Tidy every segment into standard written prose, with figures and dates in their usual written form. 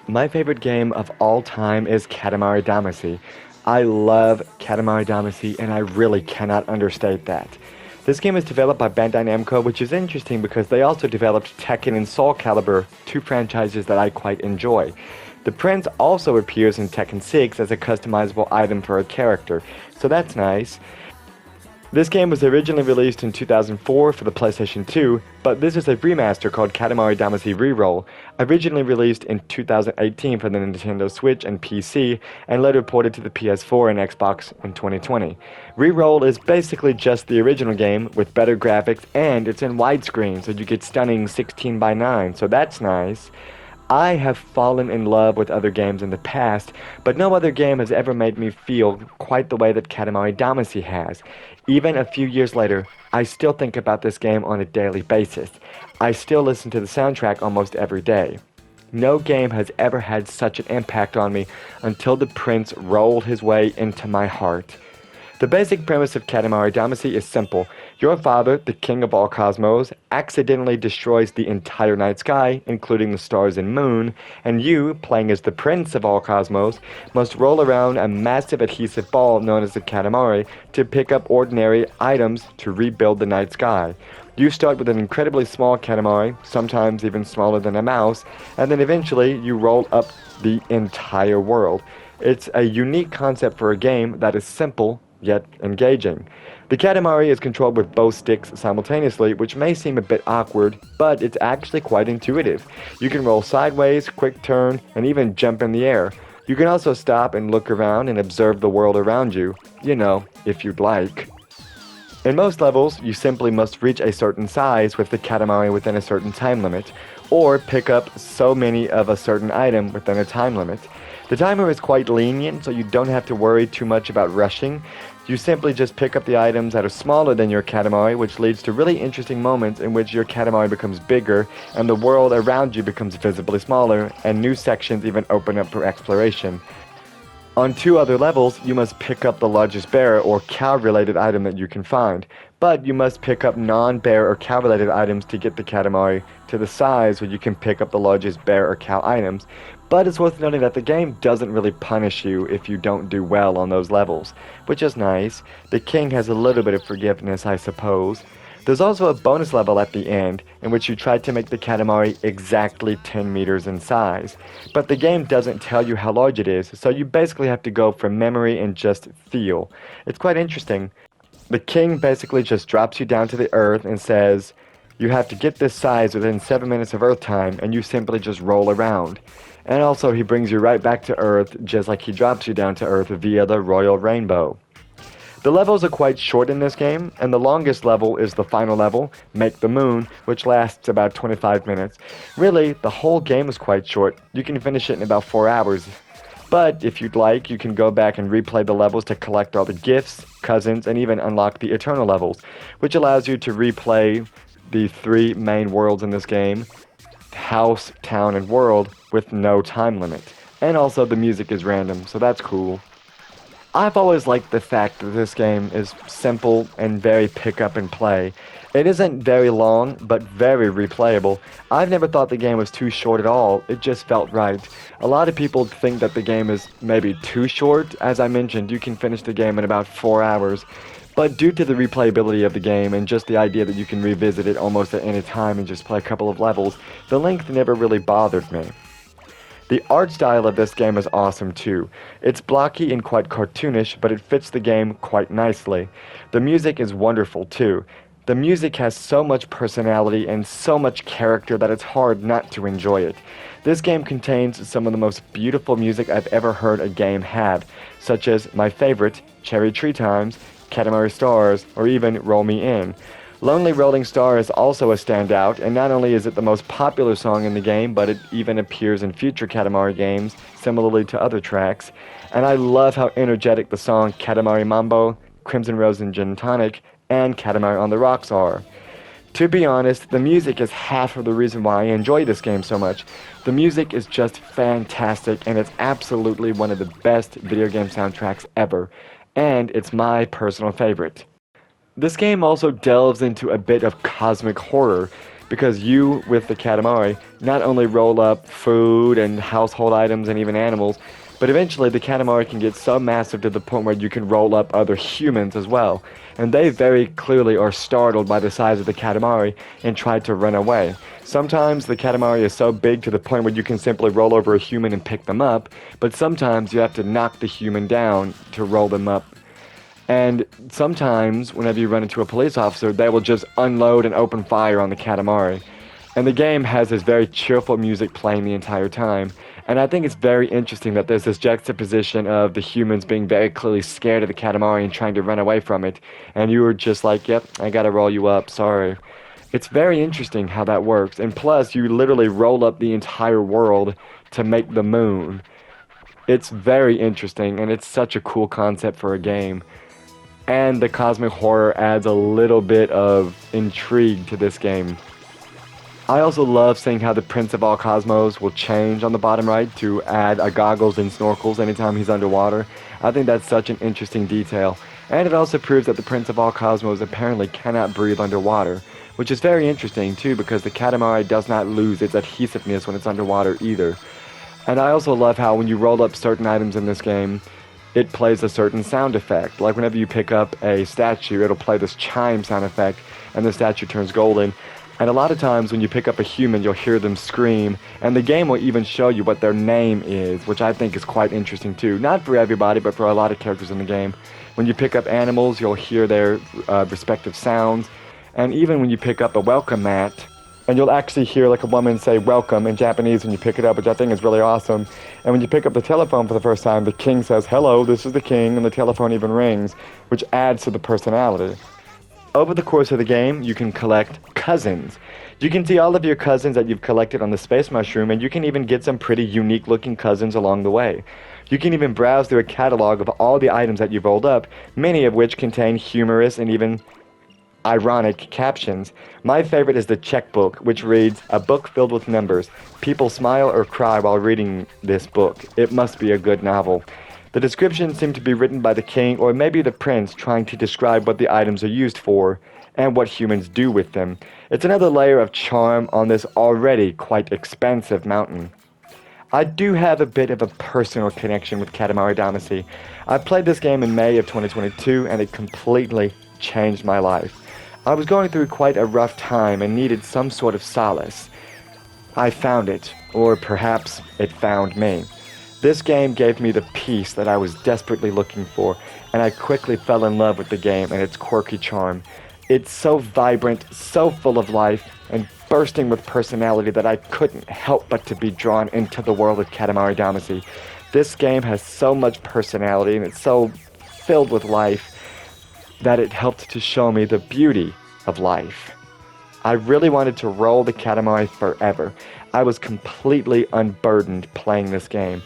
My favorite game of all time is Katamari Damacy. I love Katamari Damacy and I really cannot understate that. This game is developed by Bandai Namco, which is interesting because they also developed Tekken and Soul Calibur, two franchises that I quite enjoy. The prince also appears in Tekken 6 as a customizable item for a character, so that's nice. This game was originally released in 2004 for the PlayStation 2, but this is a remaster called Katamari Damacy Reroll, originally released in 2018 for the Nintendo Switch and PC, and later ported to the PS4 and Xbox in 2020. Reroll is basically just the original game with better graphics, and it's in widescreen, so you get stunning 16 by 9, so that's nice. I have fallen in love with other games in the past, but no other game has ever made me feel quite the way that Katamari Damacy has. Even a few years later, I still think about this game on a daily basis. I still listen to the soundtrack almost every day. No game has ever had such an impact on me until the prince rolled his way into my heart. The basic premise of Katamari Damacy is simple. Your father, the king of all cosmos, accidentally destroys the entire night sky, including the stars and moon, and you, playing as the prince of all cosmos, must roll around a massive adhesive ball known as the Katamari to pick up ordinary items to rebuild the night sky. You start with an incredibly small Katamari, sometimes even smaller than a mouse, and then eventually you roll up the entire world. It's a unique concept for a game that is simple, yet engaging. The Katamari is controlled with both sticks simultaneously, which may seem a bit awkward, but it's actually quite intuitive. You can roll sideways, quick turn, and even jump in the air. You can also stop and look around and observe the world around you, if you'd like. In most levels, you simply must reach a certain size with the Katamari within a certain time limit, or pick up so many of a certain item within a time limit. The timer is quite lenient, so you don't have to worry too much about rushing. You simply just pick up the items that are smaller than your Katamari, which leads to really interesting moments in which your Katamari becomes bigger and the world around you becomes visibly smaller, and new sections even open up for exploration. On two other levels, you must pick up the largest bear or cow-related item that you can find, but you must pick up non-bear or cow-related items to get the Katamari to the size where you can pick up the largest bear or cow items. But it's worth noting that the game doesn't really punish you if you don't do well on those levels, which is nice. The king has a little bit of forgiveness, I suppose. There's also a bonus level at the end, in which you try to make the Katamari exactly 10 meters in size. But the game doesn't tell you how large it is, so you basically have to go from memory and just feel. It's quite interesting. The king basically just drops you down to the earth and says, you have to get this size within 7 minutes of Earth time, and you simply just roll around. And also he brings you right back to Earth, just like he drops you down to Earth via the Royal Rainbow. The levels are quite short in this game, and the longest level is the final level, Make the Moon, which lasts about 25 minutes. Really, the whole game is quite short. You can finish it in about 4 hours. But if you'd like, you can go back and replay the levels to collect all the gifts, cousins, and even unlock the Eternal levels, which allows you to replay the 3 main worlds in this game, house, town, and world, with no time limit. And also the music is random, so that's cool. I've always liked the fact that this game is simple and very pick up and play. It isn't very long, but very replayable. I've never thought the game was too short at all, it just felt right. A lot of people think that the game is maybe too short. As I mentioned, you can finish the game in about 4 hours. But due to the replayability of the game and just the idea that you can revisit it almost at any time and just play a couple of levels, the length never really bothered me. The art style of this game is awesome too. It's blocky and quite cartoonish, but it fits the game quite nicely. The music is wonderful too. The music has so much personality and so much character that it's hard not to enjoy it. This game contains some of the most beautiful music I've ever heard a game have, such as my favorite, Cherry Tree Times, Katamari Stars, or even Roll Me In. Lonely Rolling Star is also a standout, and not only is it the most popular song in the game, but it even appears in future Katamari games, similarly to other tracks. And I love how energetic the song Katamari Mambo, Crimson Rose and Gin Tonic, and Katamari on the Rocks are. To be honest, the music is half of the reason why I enjoy this game so much. The music is just fantastic, and it's absolutely one of the best video game soundtracks ever. And it's my personal favorite. This game also delves into a bit of cosmic horror, because you, with the Katamari, not only roll up food and household items and even animals, but eventually the Katamari can get so massive to the point where you can roll up other humans as well. And they very clearly are startled by the size of the Katamari and try to run away. Sometimes the Katamari is so big to the point where you can simply roll over a human and pick them up, but sometimes you have to knock the human down to roll them up. And sometimes, whenever you run into a police officer, they will just unload and open fire on the Katamari. And the game has this very cheerful music playing the entire time. And I think it's very interesting that there's this juxtaposition of the humans being very clearly scared of the Katamari and trying to run away from it. And you were just like, yep, I gotta roll you up, sorry. It's very interesting how that works. And plus, you literally roll up the entire world to make the moon. It's very interesting, and it's such a cool concept for a game. And the cosmic horror adds a little bit of intrigue to this game. I also love seeing how the Prince of All Cosmos will change on the bottom right to add goggles and snorkels anytime he's underwater. I think that's such an interesting detail. And it also proves that the Prince of All Cosmos apparently cannot breathe underwater, which is very interesting too because the Katamari does not lose its adhesiveness when it's underwater either. And I also love how when you roll up certain items in this game, it plays a certain sound effect. Like whenever you pick up a statue, it'll play this chime sound effect and the statue turns golden. And a lot of times when you pick up a human, you'll hear them scream, and the game will even show you what their name is, which I think is quite interesting too. Not for everybody, but for a lot of characters in the game. When you pick up animals, you'll hear their respective sounds, and even when you pick up a welcome mat, and you'll actually hear like a woman say welcome in Japanese when you pick it up, which I think is really awesome. And when you pick up the telephone for the first time, the king says, "Hello, this is the king," and the telephone even rings, which adds to the personality. Over the course of the game, you can collect cousins. You can see all of your cousins that you've collected on the Space Mushroom, and you can even get some pretty unique looking cousins along the way. You can even browse through a catalog of all the items that you've rolled up, many of which contain humorous and even ironic captions. My favorite is the checkbook, which reads, "A book filled with numbers. People smile or cry while reading this book. It must be a good novel." The descriptions seem to be written by the king or maybe the prince trying to describe what the items are used for and what humans do with them. It's another layer of charm on this already quite expansive mountain. I do have a bit of a personal connection with Katamari Damacy. I played this game in May of 2022 and it completely changed my life. I was going through quite a rough time and needed some sort of solace. I found it, or perhaps it found me. This game gave me the peace that I was desperately looking for, and I quickly fell in love with the game and its quirky charm. It's so vibrant, so full of life, and bursting with personality that I couldn't help but to be drawn into the world of Katamari Damacy. This game has so much personality and it's so filled with life that it helped to show me the beauty of life. I really wanted to roll the Katamari forever. I was completely unburdened playing this game.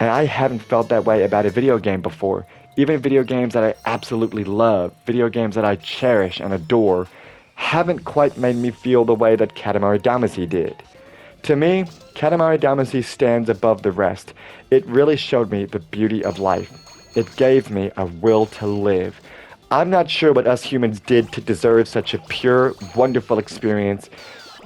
And I haven't felt that way about a video game before. Even video games that I absolutely love, video games that I cherish and adore, haven't quite made me feel the way that Katamari Damacy did. To me, Katamari Damacy stands above the rest. It really showed me the beauty of life. It gave me a will to live. I'm not sure what us humans did to deserve such a pure, wonderful experience,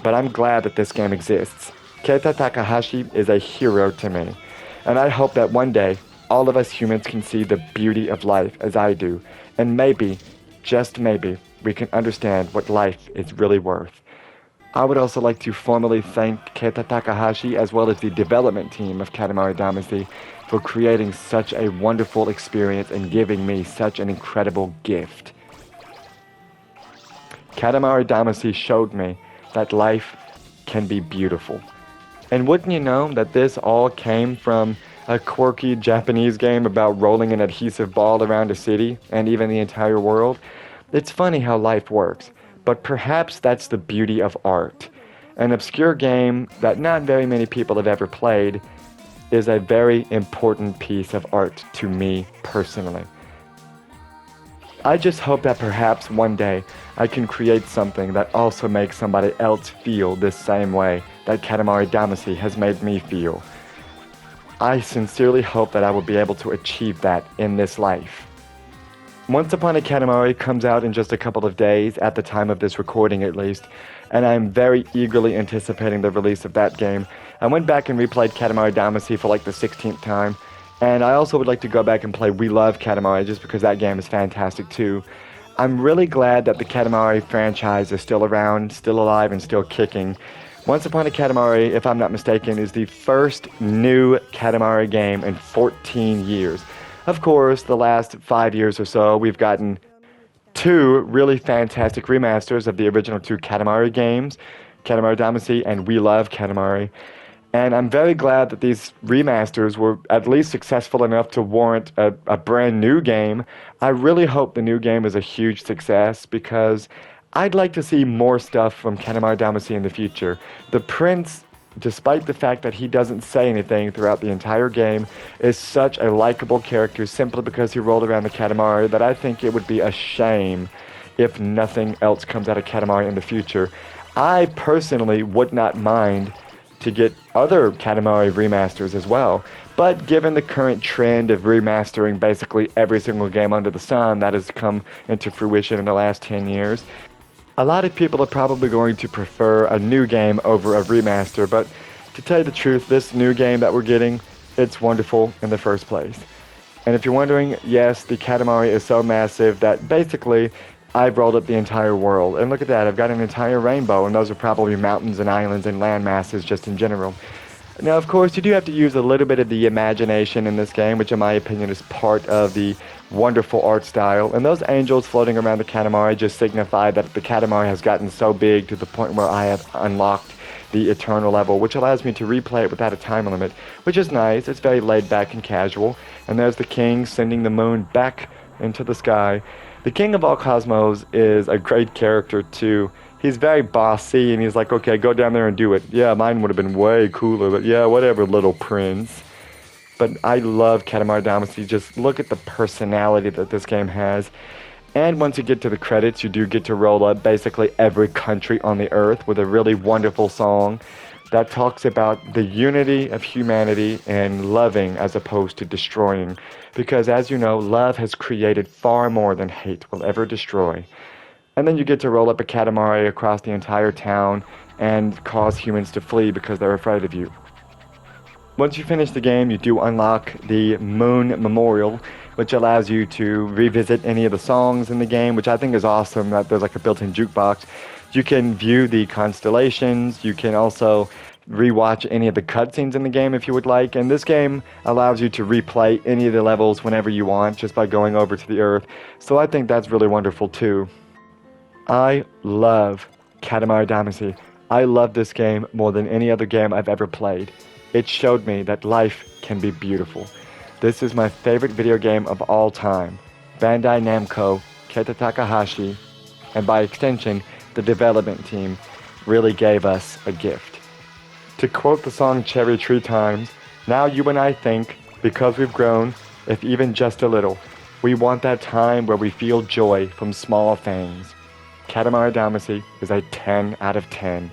but I'm glad that this game exists. Keita Takahashi is a hero to me. And I hope that one day, all of us humans can see the beauty of life as I do. And maybe, just maybe, we can understand what life is really worth. I would also like to formally thank Keita Takahashi as well as the development team of Katamari Damacy for creating such a wonderful experience and giving me such an incredible gift. Katamari Damacy showed me that life can be beautiful. And wouldn't you know that this all came from a quirky Japanese game about rolling an adhesive ball around a city and even the entire world? It's funny how life works, but perhaps that's the beauty of art. An obscure game that not very many people have ever played is a very important piece of art to me personally. I just hope that perhaps one day I can create something that also makes somebody else feel this same way that Katamari Damacy has made me feel. I sincerely hope that I will be able to achieve that in this life. Once Upon a Katamari comes out in just a couple of days, at the time of this recording at least, and I'm very eagerly anticipating the release of that game. I went back and replayed Katamari Damacy for like the 16th time, and I also would like to go back and play We Love Katamari just because that game is fantastic too. I'm really glad that the Katamari franchise is still around, still alive, and still kicking. Once Upon a Katamari, if I'm not mistaken, is the first new Katamari game in 14 years. Of course, the last 5 years or so, we've gotten two really fantastic remasters of the original two Katamari games, Katamari Damacy and We Love Katamari. And I'm very glad that these remasters were at least successful enough to warrant a brand new game. I really hope the new game is a huge success because I'd like to see more stuff from Katamari Damacy in the future. The Prince, despite the fact that he doesn't say anything throughout the entire game, is such a likable character simply because he rolled around the Katamari that I think it would be a shame if nothing else comes out of Katamari in the future. I personally would not mind to get other Katamari remasters as well, but given the current trend of remastering basically every single game under the sun that has come into fruition in the last 10 years, a lot of people are probably going to prefer a new game over a remaster, but to tell you the truth, this new game that we're getting, it's wonderful in the first place. And if you're wondering, yes, the Katamari is so massive that basically I've rolled up the entire world. And look at that, I've got an entire rainbow, and those are probably mountains and islands and land masses just in general. Now, of course, you do have to use a little bit of the imagination in this game, which in my opinion is part of the wonderful art style. And those angels floating around the Katamari just signify that the Katamari has gotten so big to the point where I have unlocked the eternal level, which allows me to replay it without a time limit, which is nice. It's very laid back and casual. And there's the king sending the moon back into the sky. The King of All Cosmos is a great character too. He's very bossy, and he's like, okay, go down there and do it. Yeah, mine would have been way cooler, but yeah, whatever, little prince. But I love Katamari Damacy. Just look at the personality that this game has. And once you get to the credits, you do get to roll up basically every country on the earth with a really wonderful song that talks about the unity of humanity and loving as opposed to destroying. Because as you know, love has created far more than hate will ever destroy. And then you get to roll up a Katamari across the entire town and cause humans to flee because they're afraid of you. Once you finish the game, you do unlock the Moon Memorial, which allows you to revisit any of the songs in the game, which I think is awesome that there's like a built-in jukebox. You can view the constellations, you can also rewatch any of the cutscenes in the game if you would like, and this game allows you to replay any of the levels whenever you want just by going over to the Earth, so I think that's really wonderful too. I love Katamari Damacy. I love this game more than any other game I've ever played. It showed me that life can be beautiful. This is my favorite video game of all time. Bandai Namco, Keita Takahashi, and by extension, the development team really gave us a gift. To quote the song Cherry Tree Times, now you and I think, because we've grown, if even just a little, we want that time where we feel joy from small things. Katamari Damacy is a 10 out of 10.